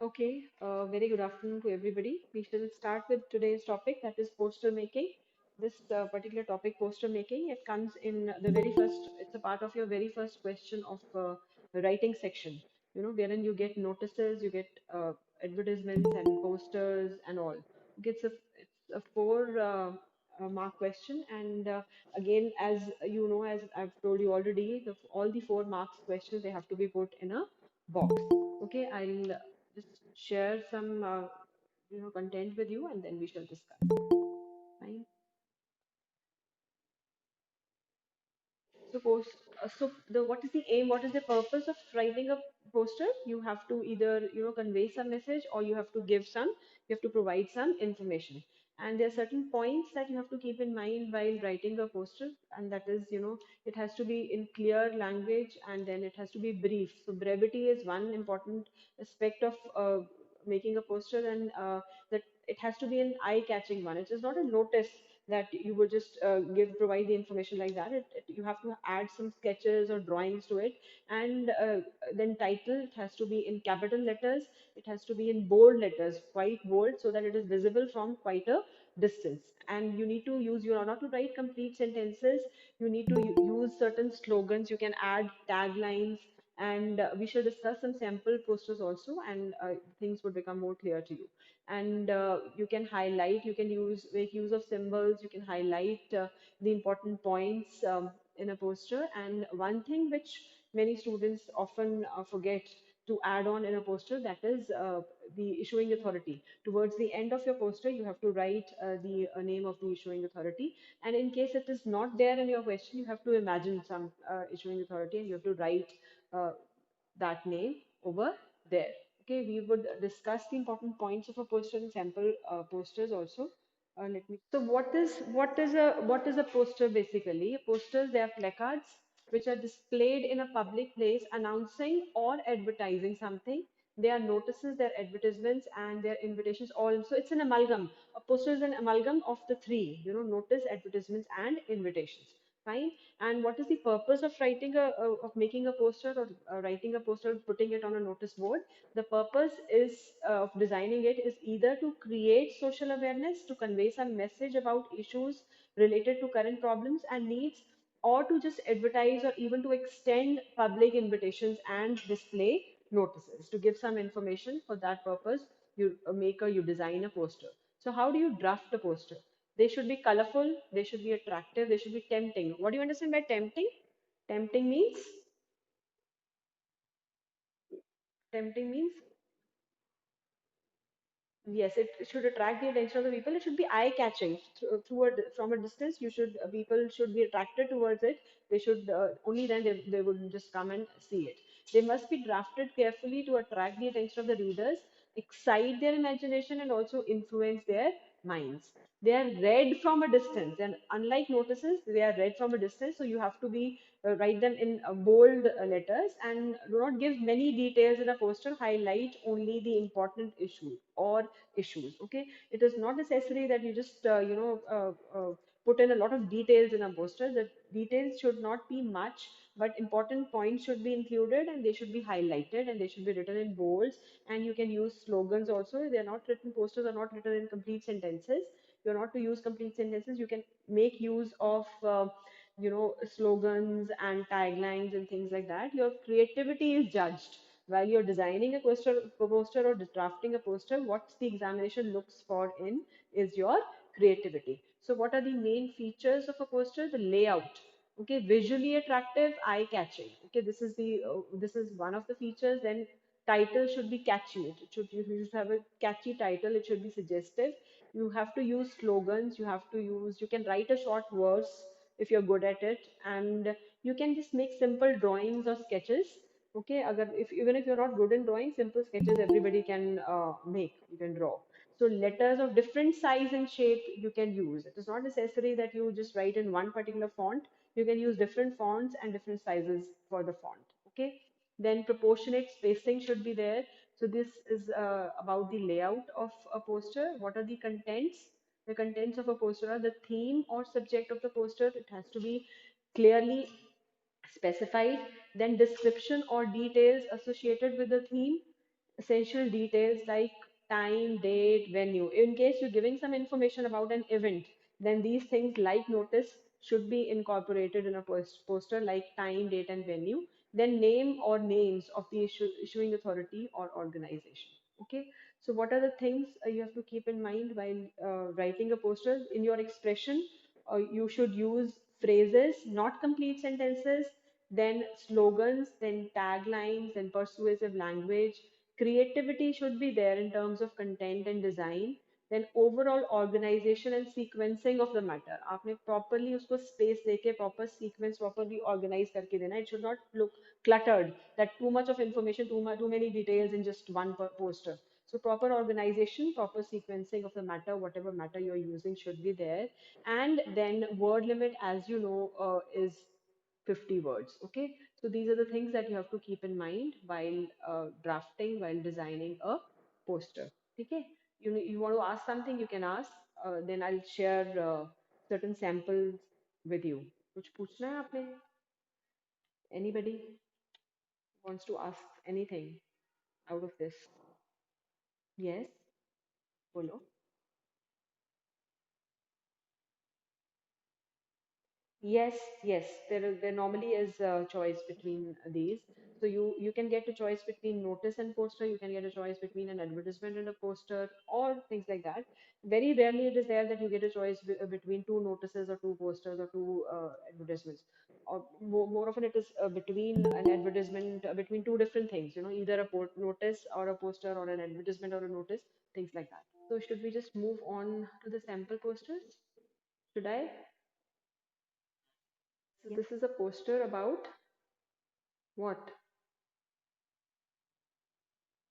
Okay, very good afternoon to everybody. We shall start with today's topic, that is poster making. This particular topic, poster making, it comes in the very first, it's a part of your very first question of the writing section, wherein you get notices, you get advertisements and posters and all. It's a four mark question. And again, as you know, as I've told you already, all the 4 marks questions, they have to be put in a box. Okay, I'll just share some content with you and then we shall discuss. Fine. Suppose so the what is the aim, what is the purpose of writing a poster? You have to either convey some message, or you have to provide some information. And there are certain points that you have to keep in mind while writing a poster, and that is, it has to be in clear language, and then it has to be brief. So brevity is one important aspect of making a poster. And that it has to be an eye-catching one. It is not a notice that you would just provide the information like that. You have to add some sketches or drawings to it. And then title, it has to be in capital letters. It has to be in bold letters, quite bold, so that it is visible from quite a distance. And you need to use, not to write complete sentences. You need to use certain slogans. You can add taglines. And we shall discuss some sample posters also, and things would become more clear to you. And you can highlight, you can make use of symbols, you can highlight the important points in a poster. And one thing which many students often forget to add on in a poster, that is the issuing authority. Towards the end of your poster, you have to write the name of the issuing authority. And in case it is not there in your question, you have to imagine some issuing authority, and you have to write uh, that name over there. Okay, we would discuss the important points of a poster and sample posters also. Let me. So what is a poster basically? Posters, they are placards which are displayed in a public place announcing or advertising something. They are notices, they are advertisements, and their invitations. All, so it's an amalgam. A poster is an amalgam of the three. Notice, advertisements, and invitations. Fine. And what is the purpose of of making a poster, or writing a poster, putting it on a notice board? The purpose is of designing it is either to create social awareness, to convey some message about issues related to current problems and needs, or to just advertise, or even to extend public invitations and display notices to give some information. For that purpose, you design a poster. So how do you draft a poster? They should be colorful, they should be attractive, they should be tempting. What do you understand by tempting? Tempting means tempting means Yes, it should attract the attention of the people. It should be eye-catching. From a distance, people should be attracted towards it. They should only then they would just come and see it. They must be drafted carefully to attract the attention of the readers, excite their imagination, and also influence their minds. They are read from a distance, and unlike notices, they are read from a distance. So you have to be write them in bold letters, and do not give many details in a poster. Highlight only the important issue or issues. Okay, it is not necessary that you just put in a lot of details in a poster. The details should not be much, but important points should be included, and they should be highlighted, and they should be written in bolds. And you can use slogans also. They are not written Posters are not written in complete sentences. You're not to use complete sentences. You can make use of slogans and taglines and things like that. Your creativity is judged while you're designing a poster or drafting a poster. What the examination looks for in is your creativity. So what are the main features of a poster? The layout. Okay, visually attractive, eye catching. Okay, this is one of the features. Then title should be catchy. You should have a catchy title. It should be suggestive. You have to use slogans. You can write a short verse if you're good at it. And you can just make simple drawings or sketches. Okay, even if you're not good in drawing, simple sketches everybody can make, you can draw. So letters of different size and shape you can use. It is not necessary that you just write in one particular font. You can use different fonts and different sizes for the font. Okay, then proportionate spacing should be there. So this is about the layout of a poster. What are the contents? The contents of a poster are the theme or subject of the poster. It has to be clearly specified. Then description or details associated with the theme. essential details like time, date, venue. In case you're giving some information about an event, then these things like notice should be incorporated in a poster like time, date, and venue. Then name or names of the issuing authority or organization. Okay. So what are the things you have to keep in mind while writing a poster? In your expression, you should use phrases, not complete sentences, then slogans, then taglines, then persuasive language. Creativity should be there in terms of content and design. Then overall organization and sequencing of the matter. आपने properly उसको space देके proper sequence properly organize करके देना. It should not look cluttered. That too much of information, too many details in just one poster. So proper organization, proper sequencing of the matter, whatever matter you're using should be there. And then word limit, as you know, is 50 words. Okay, so these are the things that you have to keep in mind while drafting, while designing a poster. Okay, you want to ask something, you can ask. Then I'll share certain samples with you. कुछ पूछना है आपने? Anybody wants to ask anything out of this? Yes, बोलो. Yes, yes. There normally is a choice between these. So you can get a choice between notice and poster. You can get a choice between an advertisement and a poster, or things like that. Very rarely it is there that you get a choice between two notices or two posters or two advertisements. Or more often it is between an advertisement, between two different things. You know, either a notice or a poster or an advertisement or a notice, things like that. So should we just move on to the sample posters? Should I? So this is a poster about what?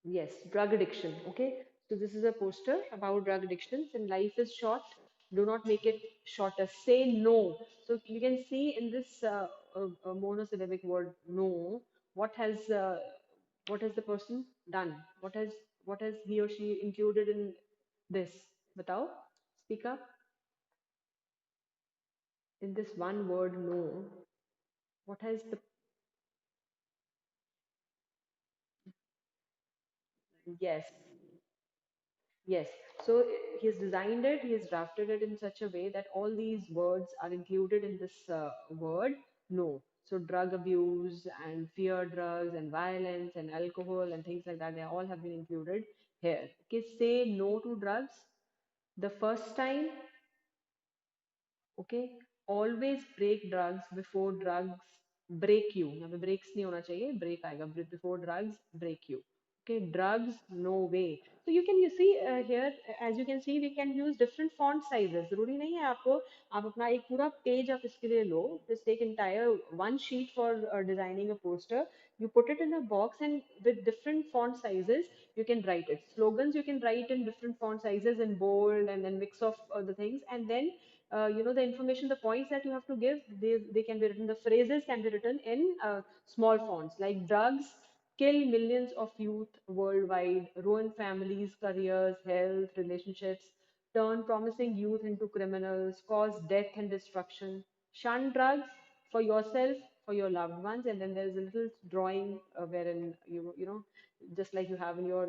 Yes, drug addiction. Okay. So this is a poster about drug addictions and life is short. Do not make it shorter. Say no. So you can see in this monosyllabic word no, what has uh, what has the person done? What has he or she included in this? Batao. Speak up. In this one word no, what has the yes. Yes. So he's designed it, he has drafted it in such a way that all these words are included in this word no. So drug abuse and fear drugs and violence and alcohol and things like that, they all have been included here. Okay, say no to drugs. The first time, okay, always break drugs before drugs break you. यहाँ पे breaks नहीं होना चाहिए, break आएगा before drugs break you. Okay, drugs, no way. So you see here, as you can see, we can use different font sizes. जरूरी नहीं है आपको, आप अपना एक पूरा page आप इसके लिए लो. Just take entire one sheet for designing a poster. You put it in a box and with different font sizes, you can write it. Slogans you can write in different font sizes in bold and then mix of the things, and then the information, the points that you have to give, they can be written, the phrases can be written in small fonts like drugs kill millions of youth worldwide, ruin families, careers, health, relationships, turn promising youth into criminals, cause death and destruction. Shun drugs for yourself, for your loved ones, and then there's a little drawing wherein just like you have in your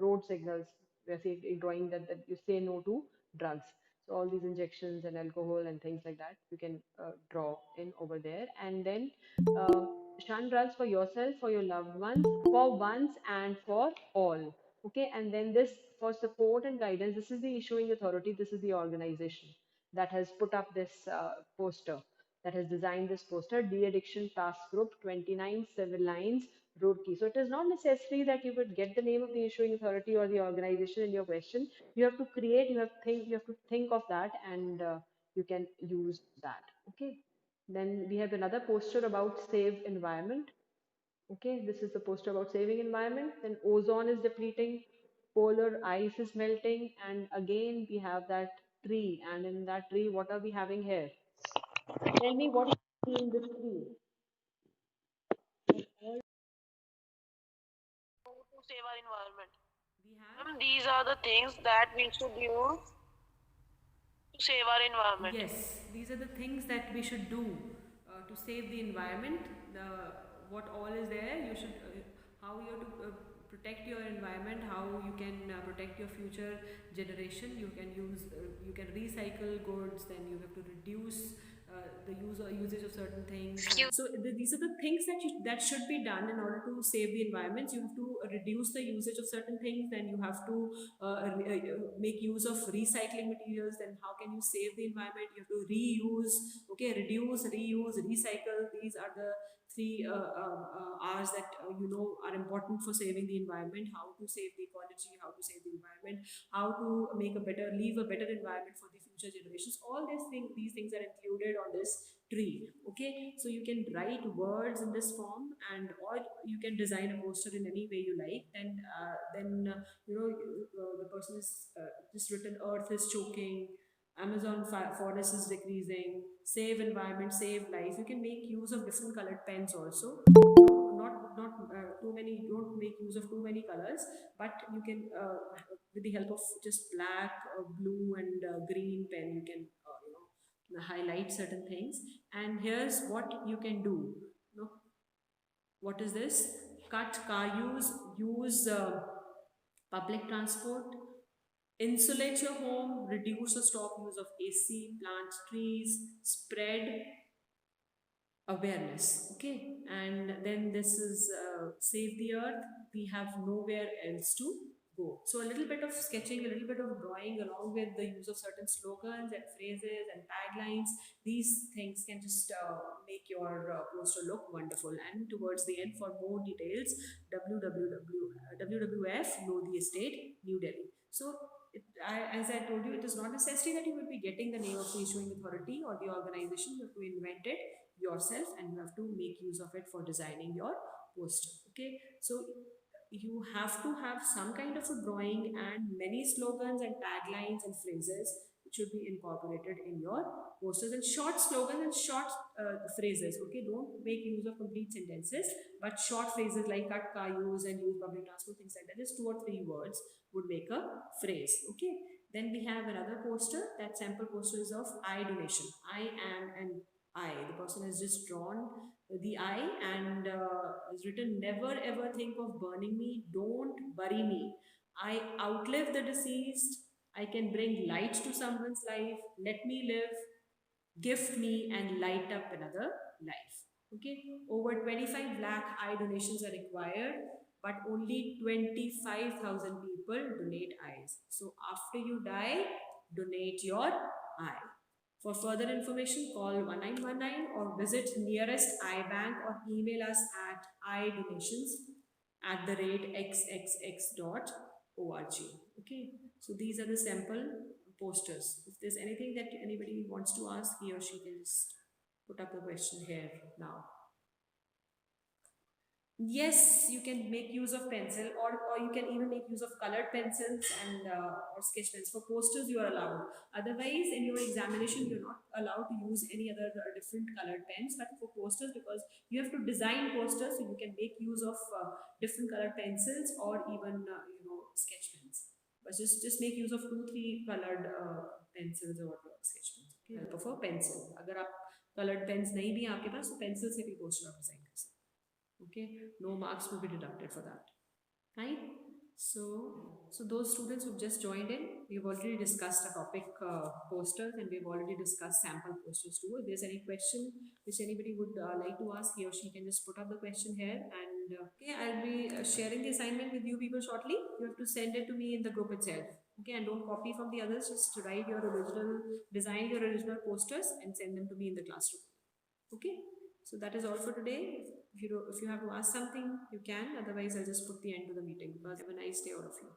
road signals, there's a drawing that you say no to drugs. So all these injections and alcohol and things like that, you can draw in over there. And then uh, shun drugs for yourself, for your loved ones, for once and for all. Okay, and then this for support and guidance, this is the issuing authority, this is the organization that has put up this poster, that has designed this poster, De-Addiction Task Group, 29 civil lines, Roorkee. So it is not necessary that you would get the name of the issuing authority or the organization in your question. You have to create, you have to think of that, and you can use that. Okay. Then we have another poster about save environment. Okay, this is the poster about saving environment. Then ozone is depleting, polar ice is melting, and again we have that tree. And in that tree, what are we having here? Tell me what is in this tree. To save our environment. We have These are the things that we should use to save our environment. yes, these are the things that we should do to save the environment. The what all is there, you should how you have to protect your environment, how you can protect your future generation. You can use, you can recycle goods, then you have to reduce the usage of certain things. So these are the things that should be done in order to save the environment. You have to reduce the usage of certain things, then you have to make use of recycling materials. Then how can you save the environment? You have to reuse. Okay, reduce, reuse, recycle. These are the three R's that are important for saving the environment. How to save the ecology, how to save the environment, how to make a better, leave a better environment for the future generations. All these things are included on this tree. Okay, so you can write words in this form, and or you can design a poster in any way you like. The person is just written, earth is choking, Amazon forest is decreasing, save environment, save life. You can make use of different colored pens also. Not too many. Don't make use of too many colors, but you can, with the help of just black, blue, and green pen, you can highlight certain things. And here's what you can do. What is this? Cut car use public transport, insulate your home, reduce or stop use of AC, plant trees, spread awareness. Okay, and then this is save the earth. We have nowhere else to go. So a little bit of sketching, a little bit of drawing, along with the use of certain slogans and phrases and taglines. These things can just make your poster look wonderful. And towards the end, for more details, WWF Lodi Estate, New Delhi. So as I told you, it is not necessary that you will be getting the name of the issuing authority or the organization. You have to invent it yourself, and you have to make use of it for designing your poster. Okay, so you have to have some kind of a drawing and many slogans and taglines and phrases which should be incorporated in your posters, and short slogans and short phrases. Okay, don't make use of complete sentences, but short phrases like cut car use and use public transport, things like that. Just 2 or 3 words would make a phrase. Okay, then we have another poster. That sample poster is of I donation. I am an I. The person has just drawn the I and has written, never ever think of burning me, don't bury me. I outlive the deceased. I can bring light to someone's life. Let me live, gift me, and light up another life. Okay, over 25 lakh eye donations are required, but only 25,000 people donate eyes. So after you die, donate your eye. For further information, call 1919 or visit nearest eye bank, or email us at eyedonations@xxx.org. Okay, so these are the sample posters. If there's anything that anybody wants to ask, he or she can just put up the question here now. Yes, you can make use of pencil, or you can even make use of colored pencils and or sketch pens. For posters, you are allowed. Otherwise, in your examination, you're not allowed to use any other different colored pens. But for posters, because you have to design posters, so you can make use of different colored pencils, or even sketch pens. But just make use of 2-3 colored pencils or sketch pens. Okay, help of a pencil. अगर आप colored pens नहीं भी आपके पास, तो pencil से भी poster आप design कर सकते हैं. Okay, no marks will be deducted for that. Right? So those students who've just joined in, we've already discussed a topic posters, and we've already discussed sample posters too. If there's any question which anybody would like to ask, he or she can just put up the question here, and okay, I'll be sharing the assignment with you people shortly. You have to send it to me in the group itself. Okay, and don't copy from the others. Just write your original, design your original posters and send them to me in the classroom. Okay, so that is all for today. If you have to ask something, you can. Otherwise, I'll just put the end to the meeting. Have a nice day, all of you.